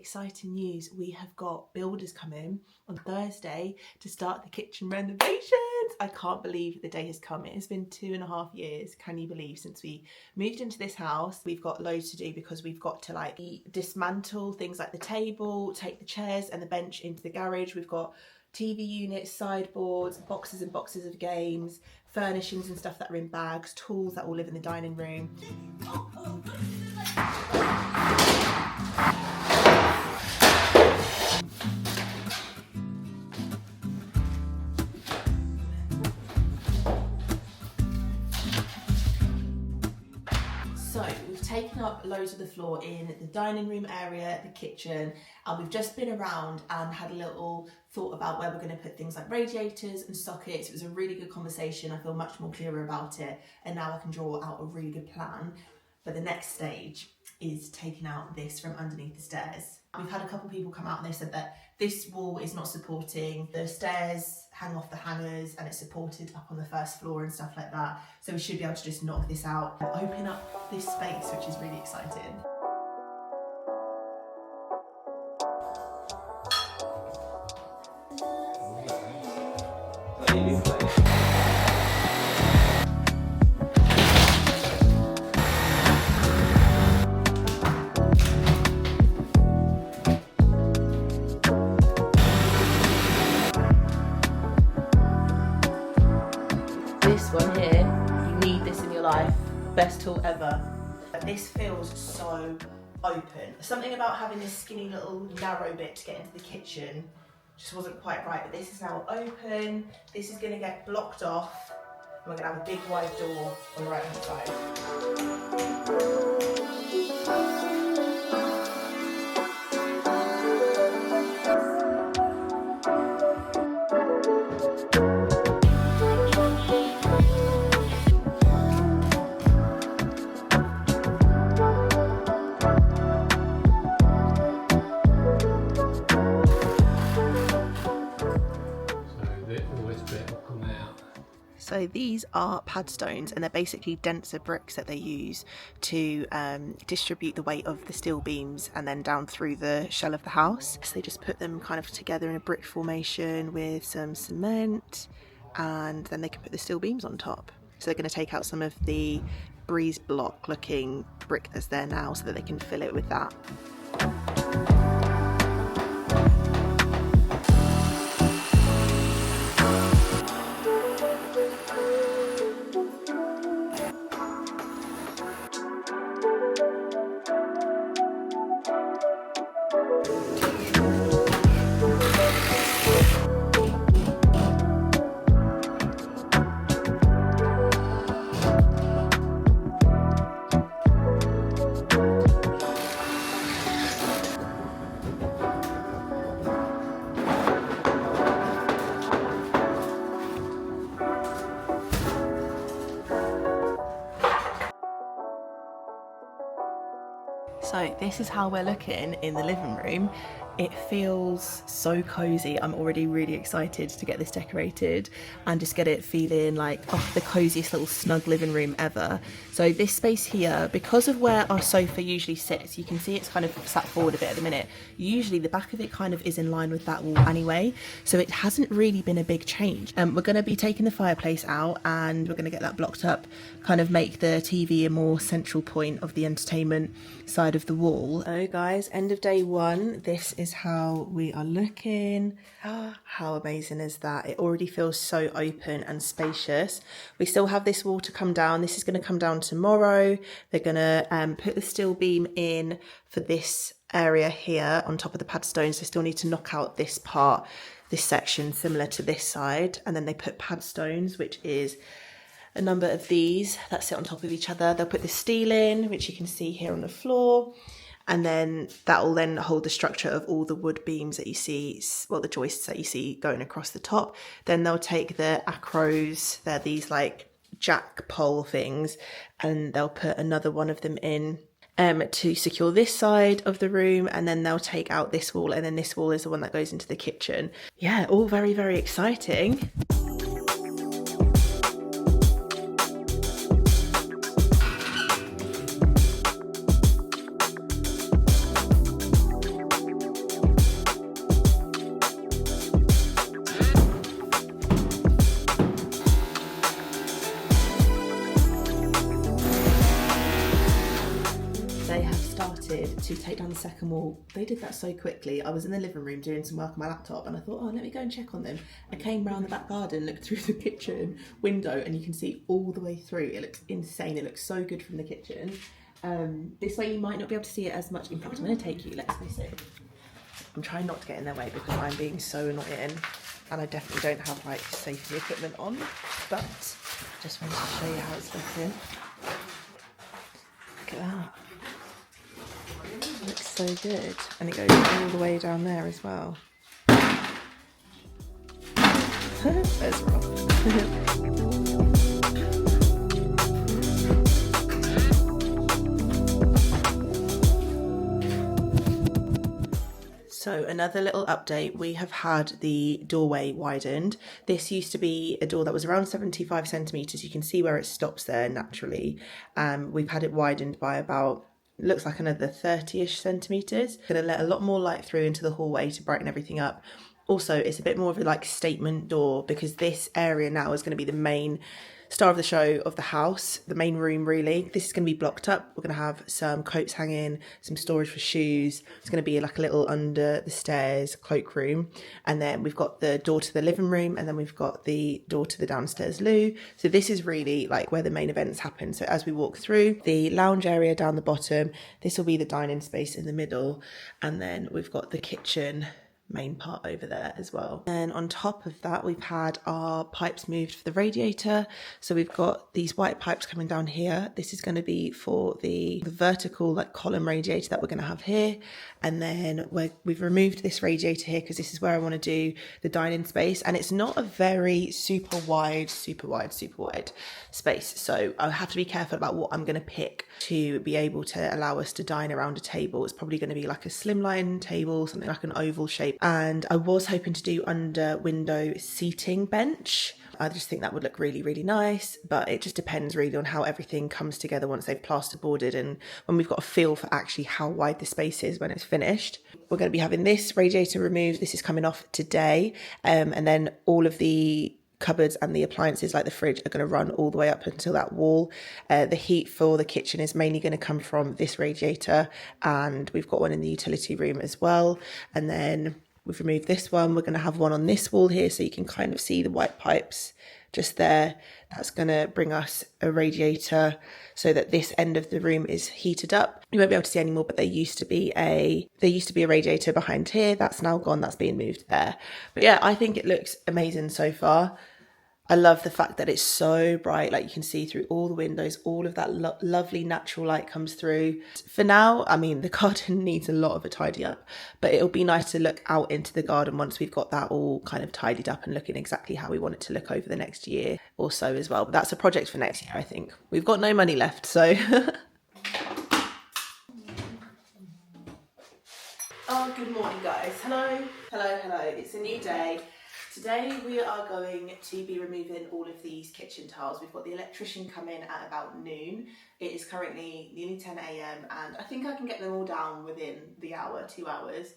Exciting news, we have got builders coming on Thursday to start the kitchen renovations. I can't believe the day has come. It has been 2.5 years, can you believe, since we moved into this house. We've got loads to do because we've got to like dismantle things like the table, take the chairs and the bench into the garage. We've got TV units, sideboards, boxes and boxes of games, furnishings and stuff that are in bags, tools that will live in the dining room. So we've taken up loads of the floor in the dining room area, the kitchen, and we've just been around and had a little thought about where we're going to put things like radiators and sockets. It was a really good conversation. I feel much more clearer about it, and now I can draw out a really good plan. But the next stage is taking out this from underneath the stairs. We've had a couple of people come out and they said that this wall is not supporting, the stairs hang off the hangers and it's supported up on the first floor and stuff like that. So we should be able to just knock this out and open up this space, which is really exciting. This one here, you need this in your life. Best tool ever. This feels so open. Something about having this skinny little narrow bit to get into the kitchen just wasn't quite right, but this is now open. This is going to get blocked off and we're going to have a big wide door on the right hand side. So these are pad stones and they're basically denser bricks that they use to distribute the weight of the steel beams and then down through the shell of the house. So they just put them kind of together in a brick formation with some cement and then they can put the steel beams on top. So they're going to take out some of the breeze block looking brick that's there now so that they can fill it with that. So this is how we're looking in the living room. It feels so cozy. I'm already really excited to get this decorated and just get it feeling like the coziest little snug living room ever. So this space here, because of where our sofa usually sits, you can see it's kind of sat forward a bit at the minute. Usually the back of it kind of is in line with that wall anyway, so it hasn't really been a big change. We're going to be taking the fireplace out and we're going to get that blocked up, kind of make the TV a more central point of the entertainment side of the wall. So guys, end of day one, this is how we are looking. How amazing is that? It already feels so open and spacious. We still have this wall to come down. This is going to come down tomorrow. They're going to put the steel beam in for this area here on top of the pad stones. They still need to knock out this part, this section similar to this side, and then they put pad stones, which is a number of these that sit on top of each other. They'll put the steel in, which you can see here on the floor, and then that will then hold the structure of all the wood beams that you see, well, the joists that you see going across the top. Then they'll take the acros, they're these like jack pole things, and they'll put another one of them in to secure this side of the room, and then they'll take out this wall, and then this wall is the one that goes into the kitchen. Yeah, all very, very exciting. to take down the second wall. They did that so quickly. I was in the living room doing some work on my laptop and I thought, oh, let me go and check on them. I came round the back garden, looked through the kitchen window, and you can see all the way through. It looks insane. It looks so good from the kitchen. This way you might not be able to see it as much. In fact, I'm going to take you, let's face it. I'm trying not to get in their way because I'm being so annoying and I definitely don't have like safety equipment on, but just wanted to show you how it's looking. Look at that. It looks so good. And it goes all the way down there as well. There's Rob. So another little update, we have had the doorway widened. This used to be a door that was around 75 centimetres. You can see where it stops there naturally. We've had it widened by about, looks like another 30-ish centimetres. Going to let a lot more light through into the hallway to brighten everything up. Also, it's a bit more of a like statement door because this area now is going to be the main star of the show of the house, the main room really. This is going to be blocked up. We're going to have some coats hanging, some storage for shoes. It's going to be like a little under the stairs cloakroom. And then we've got the door to the living room and then we've got the door to the downstairs loo. So this is really like where the main events happen. So as we walk through, the lounge area down the bottom, this will be the dining space in the middle. And then we've got the kitchen main part over there as well. And on top of that, we've had our pipes moved for the radiator. So we've got these white pipes coming down here. This is going to be for the vertical like column radiator that we're going to have here. And then we've removed this radiator here because this is where I want to do the dining space. And it's not a very super wide space. So I have to be careful about what I'm going to pick to be able to allow us to dine around a table. It's probably going to be like a slimline table, something like an oval shape. And I was hoping to do under window seating bench. I just think that would look really, really nice, but it just depends really on how everything comes together once they've plasterboarded and when we've got a feel for actually how wide the space is when it's finished. We're going to be having this radiator removed. This is coming off today. And then all of the cupboards and the appliances like the fridge are going to run all the way up until that wall. The heat for the kitchen is mainly going to come from this radiator, and we've got one in the utility room as well. And then we've removed this one. We're going to have one on this wall here so you can kind of see the white pipes just there. That's going to bring us a radiator so that this end of the room is heated up. You won't be able to see anymore, but there used to be a radiator behind here. That's now gone. That's being moved there. But yeah, I think it looks amazing so far. I love the fact that it's so bright, like you can see through all the windows, all of that lovely natural light comes through. For now, I mean, the garden needs a lot of a tidy up, but it'll be nice to look out into the garden once we've got that all kind of tidied up and looking exactly how we want it to look over the next year or so as well. But that's a project for next year, I think. We've got no money left, so. Oh, good morning, guys. Hello. It's a new day. Today we are going to be removing all of these kitchen tiles. We've got the electrician coming at about noon. It is currently nearly 10 a.m. and I think I can get them all down within the hour, 2 hours.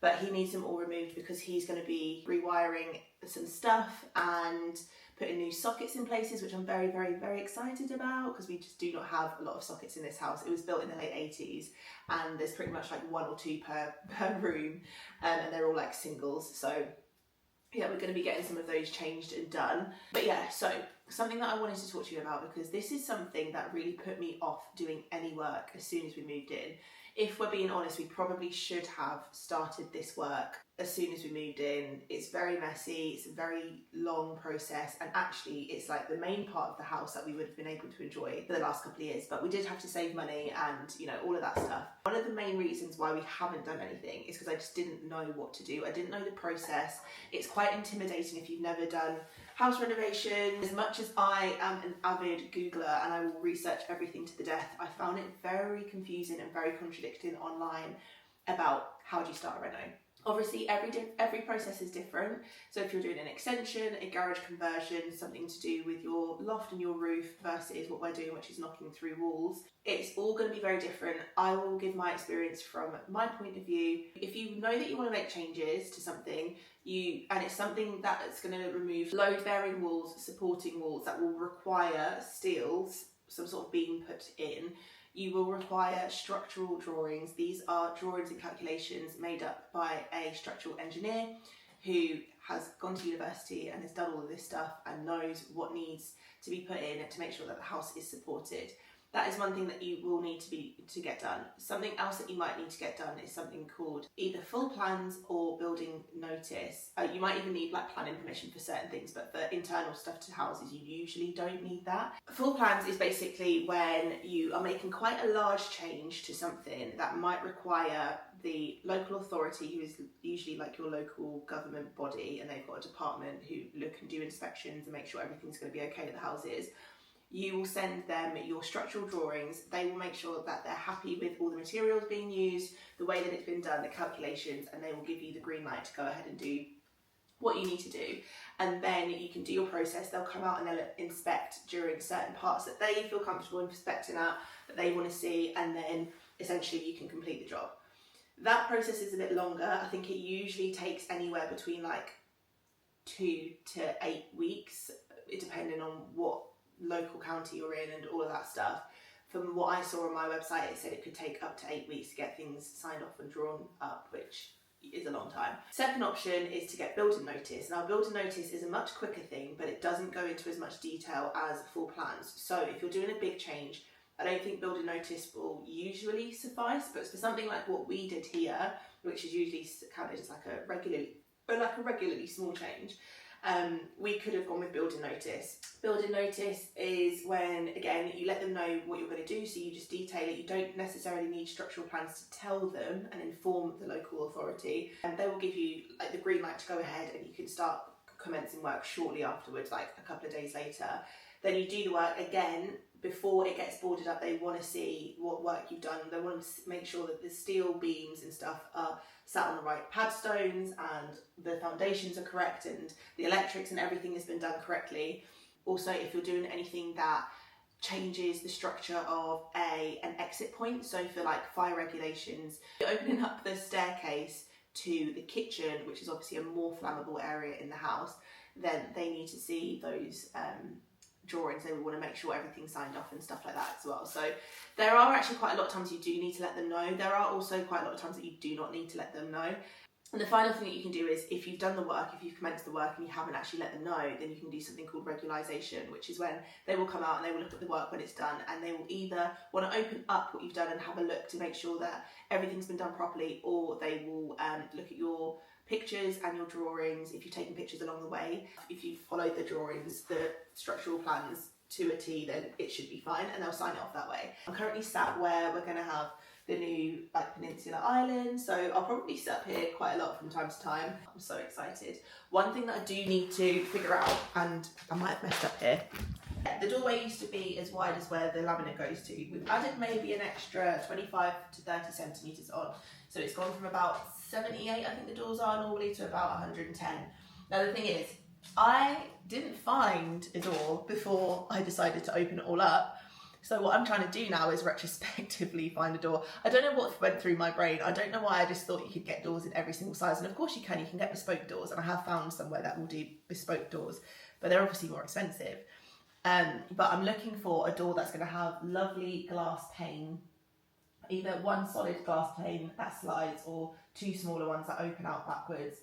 But he needs them all removed because he's going to be rewiring some stuff and putting new sockets in places, which I'm very, very, very excited about because we just do not have a lot of sockets in this house. It was built in the late 80s and there's pretty much like 1 or 2 per room, and they're all like singles. So yeah, we're going to be getting some of those changed and done. But yeah, so something that I wanted to talk to you about, because this is something that really put me off doing any work as soon as we moved in. If we're being honest, we probably should have started this work as soon as we moved in. It's very messy, it's a very long process, and actually it's like the main part of the house that we would have been able to enjoy for the last couple of years, but we did have to save money and, you know, all of that stuff. One of the main reasons why we haven't done anything is because I just didn't know what to do. I didn't know the process. It's quite intimidating if you've never done house renovation. As much as I am an avid Googler and I will research everything to the death, I found it very confusing and very contradicting online about how do you start a reno. Obviously, every process is different. So if you're doing an extension, a garage conversion, something to do with your loft and your roof versus what we're doing, which is knocking through walls, it's all going to be very different. I will give my experience from my point of view. If you know that you want to make changes to something, and it's something that's going to remove load-bearing walls, supporting walls that will require steel, some sort of beam put in, you will require structural drawings. These are drawings and calculations made up by a structural engineer who has gone to university and has done all of this stuff and knows what needs to be put in to make sure that the house is supported. That is one thing that you will need to get done. Something else that you might need to get done is something called either full plans or building notice. You might even need like planning permission for certain things, but for internal stuff to houses, you usually don't need that. Full plans is basically when you are making quite a large change to something that might require the local authority, who is usually like your local government body, and they've got a department who look and do inspections and make sure everything's going to be okay at the houses. You will send them your structural drawings. They will make sure that they're happy with all the materials being used, the way that it's been done, the calculations, and they will give you the green light to go ahead and do what you need to do. And then you can do your process. They'll come out and they'll inspect during certain parts that they feel comfortable inspecting at, that they want to see, and then essentially you can complete the job. That process is a bit longer. I think it usually takes anywhere between like 2 to 8 weeks, depending on what local county you're in and all of that stuff. From what I saw on my website, it said it could take up to 8 weeks to get things signed off and drawn up, which is a long time. Second option is to get building notice. Now, building notice is a much quicker thing, but it doesn't go into as much detail as full plans. So if you're doing a big change, I don't think building notice will usually suffice, but for something like what we did here, which is usually counted as like a regularly small change, we could have gone with building notice. Building notice is when, again, you let them know what you're going to do, so you just detail it. You don't necessarily need structural plans to tell them and inform the local authority, and they will give you like the green light to go ahead, and you can start commencing work shortly afterwards, like a couple of days later. Then you do the work again. Before it gets boarded up, they want to see what work you've done. They want to make sure that the steel beams and stuff are sat on the right pad stones and the foundations are correct and the electrics and everything has been done correctly. Also, if you're doing anything that changes the structure of an exit point, so for like fire regulations, you're opening up the staircase to the kitchen, which is obviously a more flammable area in the house, then they need to see those drawings. They would want to make sure everything's signed off and stuff like that as well. So there are actually quite a lot of times you do need to let them know. There are also quite a lot of times that you do not need to let them know. And the final thing that you can do is, if you've done the work, if you've commenced the work and you haven't actually let them know, then you can do something called regularisation, which is when they will come out and they will look at the work when it's done, and they will either want to open up what you've done and have a look to make sure that everything's been done properly, or they will look at your pictures and your drawings, if you've taken pictures along the way. If you followed the drawings, the structural plans to a T, then it should be fine, and they'll sign it off that way. I'm currently sat where we're going to have the new peninsula island, so I'll probably sit up here quite a lot from time to time. I'm so excited. One thing that I do need to figure out, and I might have messed up here, the doorway used to be as wide as where the laminate goes to. We've added maybe an extra 25 to 30 centimetres on, so it's gone from about 78, I think the doors are normally, to about 110. Now the thing is, I didn't find a door before I decided to open it all up. So what I'm trying to do now is retrospectively find a door. I don't know what went through my brain. I don't know why I just thought you could get doors in every single size. And of course you can get bespoke doors. And I have found somewhere that will do bespoke doors, but they're obviously more expensive. But I'm looking for a door that's going to have lovely glass pane, either one solid glass pane that slides, or two smaller ones that open out backwards.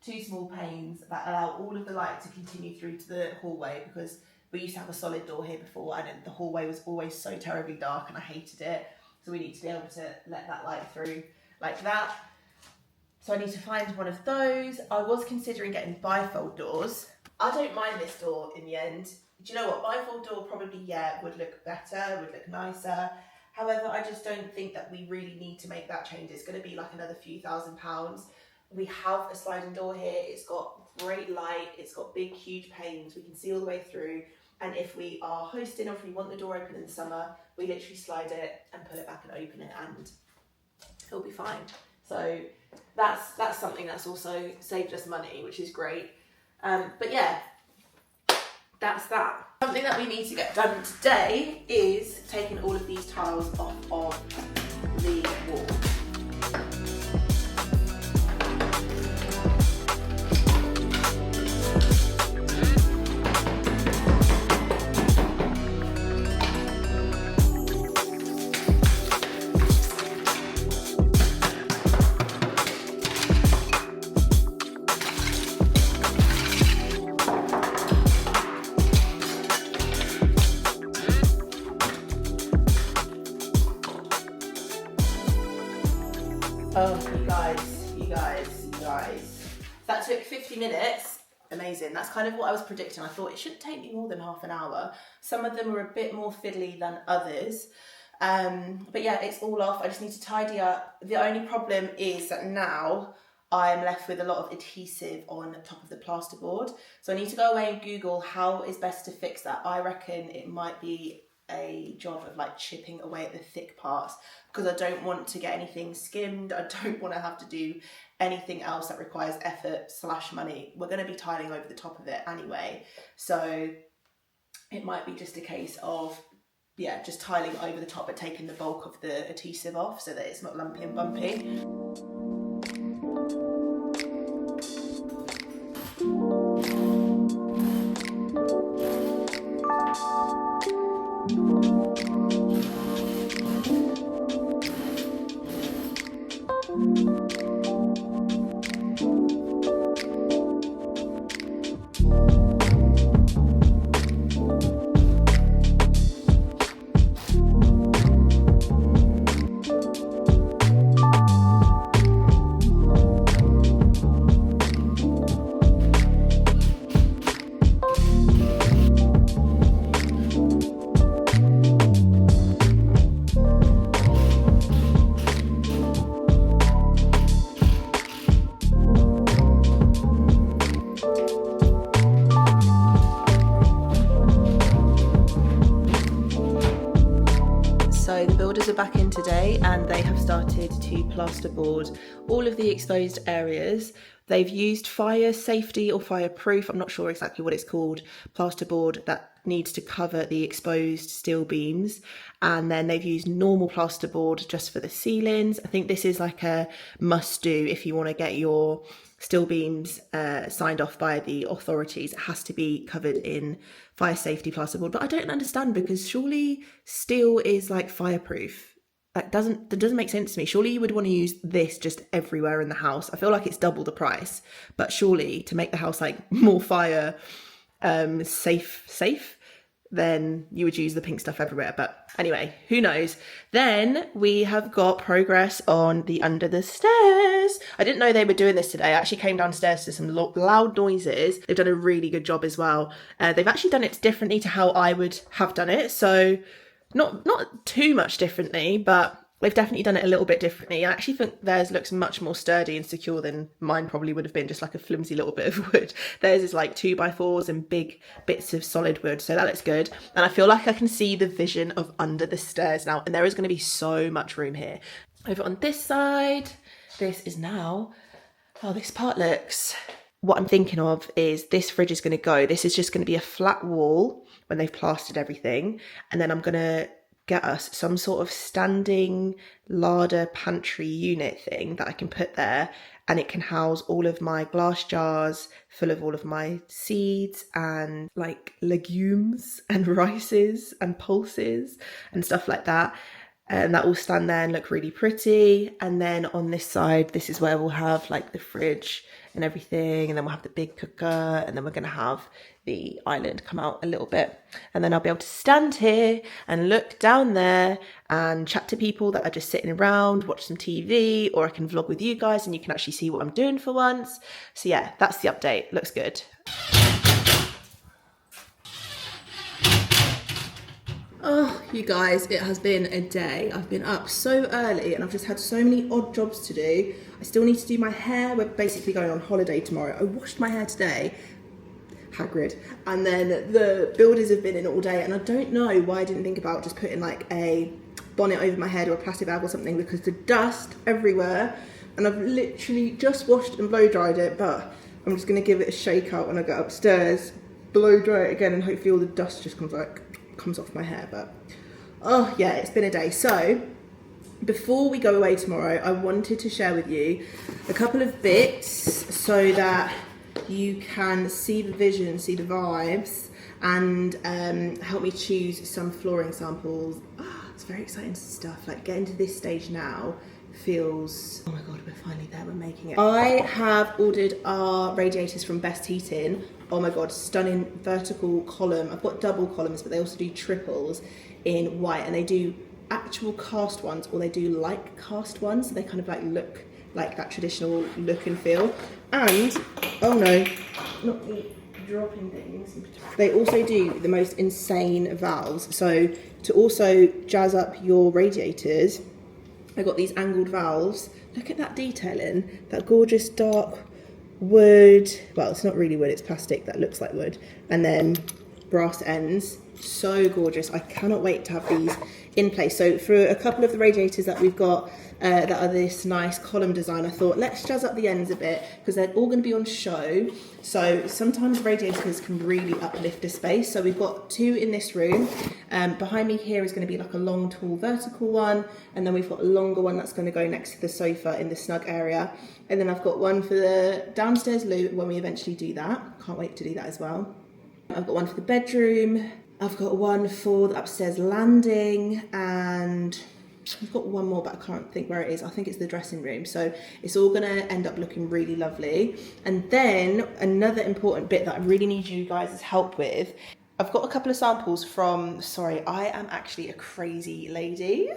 Two small panes that allow all of the light to continue through to the hallway, because we used to have a solid door here before and the hallway was always so terribly dark and I hated it. So we need to be able to let that light through like that. So I need to find one of those. I was considering getting bifold doors. I don't mind this door in the end. Do you know what? Bifold door probably, yeah, would look better, would look nicer. However, I just don't think that we really need to make that change. It's going to be like another few £1,000s. We have a sliding door here. It's got great light. It's got big, huge panes. We can see all the way through. And if we are hosting, or if we want the door open in the summer, we literally slide it and put it back and open it, and it'll be fine. So that's something that's also saved us money, which is great. But yeah, that's that. Something that we need to get done today is taking all of these tiles off of the wall. you guys. That took 50 minutes. Amazing. That's kind of what I was predicting. I thought it shouldn't take me more than half an hour. Some of them were a bit more fiddly than others. But yeah, it's all off. I just need to tidy up. The only problem is that now I'm left with a lot of adhesive on top of the plasterboard. So I need to go away and Google how is best to fix that. I reckon it might be a job of like chipping away at the thick parts, because I don't want to get anything skimmed. I don't want to have to do anything else that requires effort / money. We're going to be tiling over the top of it anyway. So it might be just a case of, yeah, just tiling over the top but taking the bulk of the adhesive off so that it's not lumpy and bumpy. So the builders are back in today and they have started to plasterboard all of the exposed areas. They've used fire safety or fireproof, I'm not sure exactly what it's called, plasterboard that needs to cover the exposed steel beams. And then they've used normal plasterboard just for the ceilings. I think this is like a must do if you want to get your steel beams signed off by the authorities. It has to be covered in fire safety plasterboard. But I don't understand, because surely steel is like fireproof. That doesn't make sense to me. Surely you would want to use this just everywhere in the house. I feel like it's double the price, but surely to make the house like more fire safe, then you would use the pink stuff everywhere. But anyway, who knows? Then we have got progress on the under the stairs. I didn't know they were doing this today. I actually came downstairs to some loud noises. They've done a really good job as well. They've actually done it differently to how I would have done it. So not too much differently, but they've definitely done it a little bit differently. I actually think theirs looks much more sturdy and secure than mine probably would have been, just like a flimsy little bit of wood. Theirs is like 2x4s and big bits of solid wood, so that looks good. And I feel like I can see the vision of under the stairs now, and there is going to be so much room here. Over on this side, this is now how this part looks. What I'm thinking of is this fridge is going to go. This is just going to be a flat wall when they've plastered everything, and then I'm going to get us some sort of standing larder pantry unit thing that I can put there, and it can house all of my glass jars full of all of my seeds and like legumes and rices and pulses and stuff like that. And that will stand there and look really pretty. And then on this side, this is where we'll have like the fridge and everything. And then we'll have the big cooker. And then we're going to have the island come out a little bit. And then I'll be able to stand here and look down there and chat to people that are just sitting around, watch some TV, or I can vlog with you guys and you can actually see what I'm doing for once. So yeah, that's the update. Looks good. Oh, you guys, it has been a day. I've been up so early and I've just had so many odd jobs to do. I still need to do my hair. We're basically going on holiday tomorrow. I washed my hair today, Hagrid, and then the builders have been in all day, and I don't know why I didn't think about just putting like a bonnet over my head or a plastic bag or something, because the dust everywhere, and I've literally just washed and blow dried it, but I'm just going to give it a shake out when I get upstairs, blow dry it again, and hopefully all the dust just comes off my hair. But oh yeah, it's been a day. So before we go away tomorrow, I wanted to share with you a couple of bits so that you can see the vision, see the vibes, and help me choose some flooring samples. Oh, it's very exciting stuff. Like, getting to this stage now feels, oh my god, we're finally there, we're making it. I have ordered our radiators from Best Heating. Oh my god, stunning vertical column. I've got double columns, but they also do triples in white, and they do actual cast ones, or they do like cast ones, so they kind of like look like that traditional look and feel. And, oh no, not me dropping things. They also do the most insane valves. So to also jazz up your radiators, I got these angled valves. Look at that detailing, that gorgeous dark wood. Well, it's not really wood, it's plastic that looks like wood. And then brass ends. So gorgeous. I cannot wait to have these in place. So for a couple of the radiators that we've got that are this nice column design, I thought let's jazz up the ends a bit because they're all going to be on show. So sometimes radiators can really uplift a space. So we've got two in this room. Behind me here is going to be like a long, tall, vertical one, and then we've got a longer one that's going to go next to the sofa in the snug area. And then I've got one for the downstairs loo when we eventually do that. Can't wait to do that as well. I've got one for the bedroom. I've got one for the upstairs landing, and I've got one more, but I can't think where it is. I think it's the dressing room. So it's all going to end up looking really lovely. And then another important bit that I really need you guys' help with, I've got a couple of samples from, sorry, I am actually a crazy lady.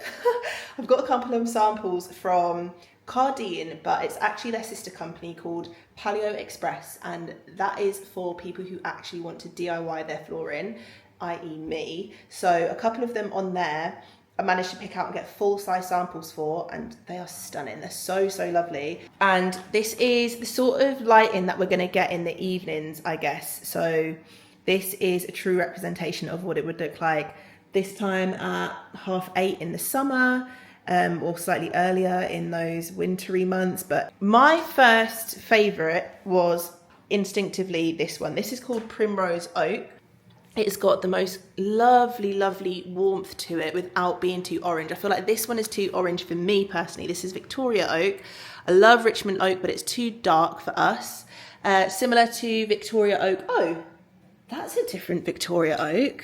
I've got a couple of samples from Cardine, but it's actually their sister company called Paleo Express, and that is for people who actually want to DIY their flooring, i.e. me. So a couple of them on there I managed to pick out and get full size samples for, and they are stunning. They're so, so lovely. And this is the sort of lighting that we're going to get in the evenings, I guess. So this is a true representation of what it would look like this time at 8:30 in the summer, or slightly earlier in those wintry months. But my first favourite was instinctively this one. This is called Primrose Oak. It's got the most lovely, lovely warmth to it without being too orange. I feel like this one is too orange for me personally. This is Victoria Oak. I love Richmond Oak, but it's too dark for us. Similar to Victoria Oak. Oh, that's a different Victoria Oak.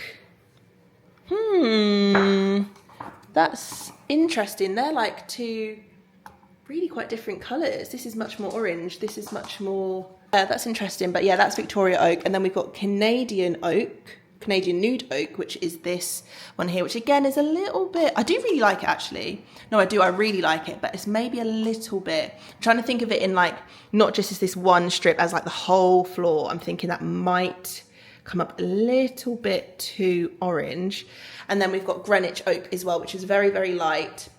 That's interesting. They're like two really quite different colours. This is much more orange. This is much more... that's interesting. But yeah, that's Victoria Oak. And then we've got Canadian Nude Oak, which is this one here, which again is a little bit... I do really like it, actually. No, I do. I really like it. But it's maybe a little bit... I'm trying to think of it in like, not just as this one strip, as like the whole floor. I'm thinking that might come up a little bit too orange. And then we've got Greenwich Oak as well, which is very, very light.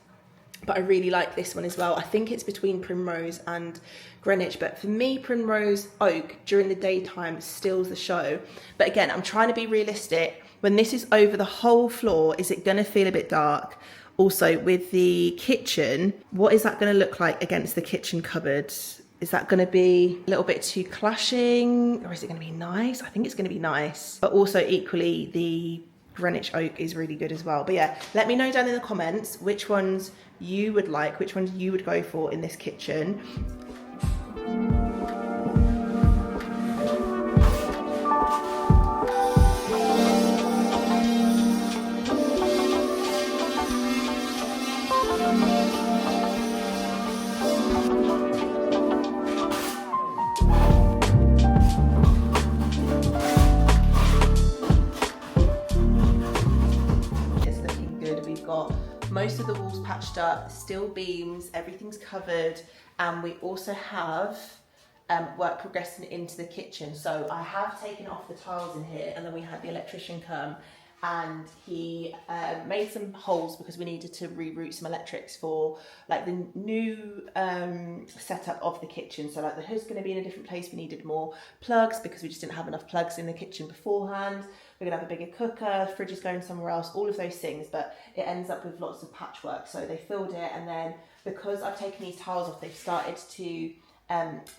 But I really like this one as well. I think it's between Primrose and Greenwich. But for me, Primrose Oak during the daytime steals the show. But again, I'm trying to be realistic. When this is over the whole floor, is it going to feel a bit dark? Also, with the kitchen, what is that going to look like against the kitchen cupboard? Is that going to be a little bit too clashing? Or is it going to be nice? I think it's going to be nice. But also equally, the Greenwich Oak is really good as well. But yeah, let me know down in the comments which ones you would like, which ones you would go for in this kitchen. Most of the walls patched up, still beams, everything's covered, and we also have work progressing into the kitchen. So I have taken off the tiles in here, and then we had the electrician come and he made some holes because we needed to reroute some electrics for like the new setup of the kitchen. So like the hood's going to be in a different place. We needed more plugs because we just didn't have enough plugs in the kitchen beforehand. We're going to have a bigger cooker, fridge is going somewhere else, all of those things, but it ends up with lots of patchwork. So they filled it, and then because I've taken these tiles off, they've started to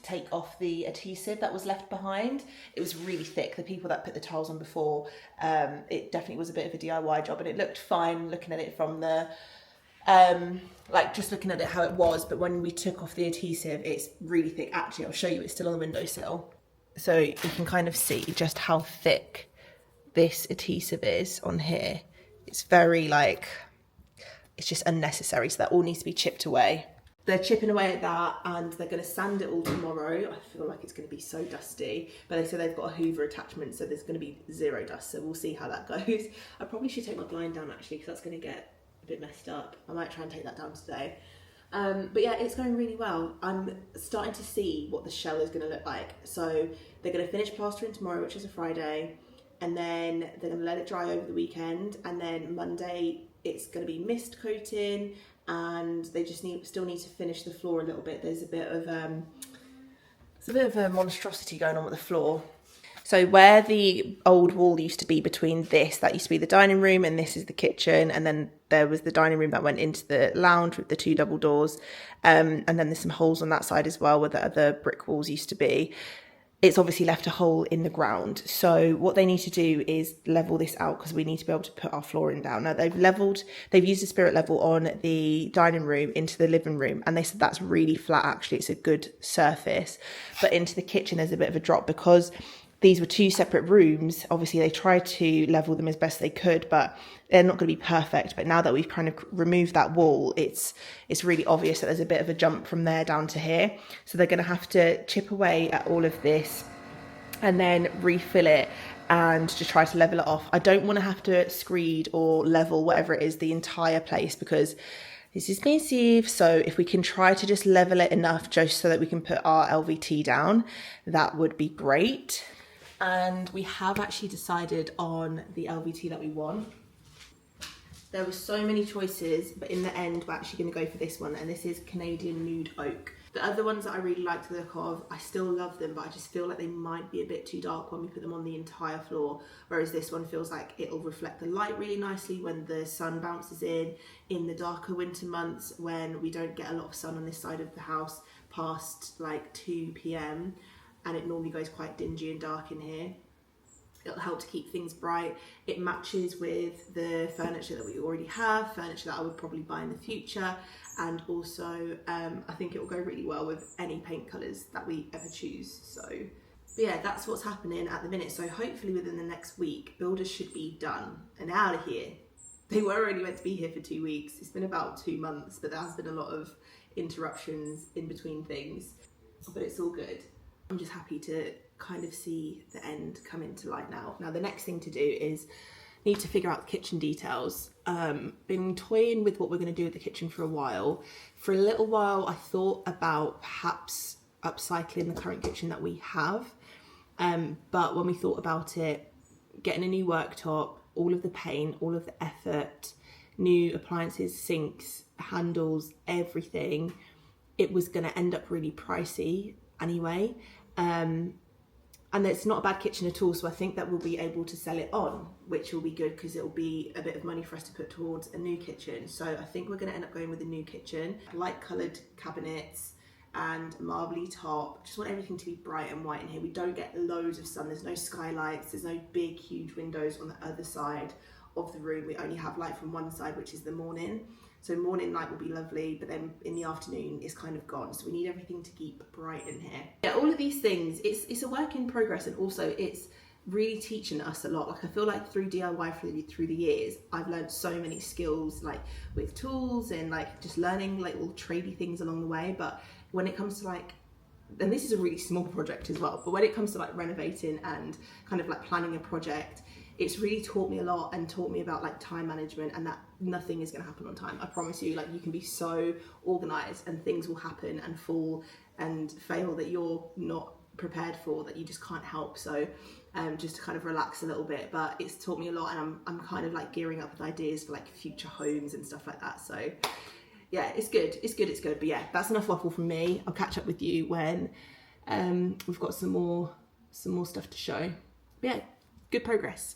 take off the adhesive that was left behind. It was really thick. The people that put the tiles on before, it definitely was a bit of a DIY job, and it looked fine looking at it from the, like just looking at it how it was, but when we took off the adhesive, it's really thick. Actually, I'll show you, it's still on the windowsill. So you can kind of see just how thick this adhesive is on here. It's very like, it's just unnecessary, so that all needs to be chipped away. They're chipping away at that, and they're going to sand it all tomorrow. I feel like it's going to be so dusty, but they said they've got a hoover attachment, so there's going to be zero dust, so we'll see how that goes. I probably should take my blind down actually, because that's going to get a bit messed up. I might try and take that down today. But yeah, it's going really well. I'm starting to see what the shell is going to look like. So they're going to finish plastering tomorrow, which is a Friday, and then they're going to let it dry over the weekend, and then Monday it's going to be mist coating, and they just still need to finish the floor a little bit. There's a bit of a monstrosity going on with the floor. So where the old wall used to be between that used to be the dining room, and this is the kitchen, and then there was the dining room that went into the lounge with the 2 double doors, and then there's some holes on that side as well where the other brick walls used to be. It's obviously left a hole in the ground. So what they need to do is level this out, because we need to be able to put our flooring down. Now they've used a spirit level on the dining room into the living room, and they said that's really flat actually, it's a good surface. But into the kitchen there's a bit of a drop, because these were 2 separate rooms. Obviously they tried to level them as best they could, but they're not going to be perfect. But now that we've kind of removed that wall, it's really obvious that there's a bit of a jump from there down to here. So they're going to have to chip away at all of this and then refill it and just try to level it off. I don't want to have to screed or level, whatever it is, the entire place, because this is massive. So if we can try to just level it enough just so that we can put our LVT down, that would be great. And we have actually decided on the LVT that we want. There were so many choices, but in the end we're actually going to go for this one, and this is Canadian Nude Oak. The other ones that I really like the look of, I still love them, but I just feel like they might be a bit too dark when we put them on the entire floor, whereas this one feels like it'll reflect the light really nicely when the sun bounces in the darker winter months when we don't get a lot of sun on this side of the house past like 2 p.m. and it normally goes quite dingy and dark in here. It'll help to keep things bright. It matches with the furniture that we already have, furniture that I would probably buy in the future, and also I think it will go really well with any paint colours that we ever choose. So but yeah, that's what's happening at the minute. So hopefully within the next week, builders should be done and out of here. They were only meant to be here for 2 weeks. It's been about 2 months, but there has been a lot of interruptions in between things, but it's all good. I'm just happy to kind of see the end come into light now. Now the next thing to do is need to figure out the kitchen details. Been toying with what we're going to do with the kitchen for a while. For a little while I thought about perhaps upcycling the current kitchen that we have, but when we thought about it, getting a new worktop, all of the paint, all of the effort, new appliances, sinks, handles, everything, it was going to end up really pricey anyway. And it's not a bad kitchen at all, so I think that we'll be able to sell it on, which will be good because it'll be a bit of money for us to put towards a new kitchen. So I think we're going to end up going with a new kitchen, light coloured cabinets and marbly top. Just want everything to be bright and white in here. We don't get loads of sun, there's no skylights, there's no big huge windows on the other side of the room. We only have light from one side, which is the morning. So morning light will be lovely, but then in the afternoon it's kind of gone. So we need everything to keep bright in here. Yeah, all of these things, it's a work in progress, and also it's really teaching us a lot. Like I feel like through DIY through the years, I've learned so many skills, like with tools and like just learning like all tradey things along the way. But when it comes to like, and this is a really small project as well, but when it comes to like renovating and kind of like planning a project, it's really taught me a lot and taught me about like time management, and that nothing is going to happen on time. I promise you, like you can be so organized and things will happen and fall and fail that you're not prepared for, that you just can't help. So just to kind of relax a little bit, but it's taught me a lot, and I'm kind of like gearing up with ideas for like future homes and stuff like that. So yeah, it's good. But yeah, that's enough waffle from me. I'll catch up with you when we've got some more stuff to show. But yeah, good progress.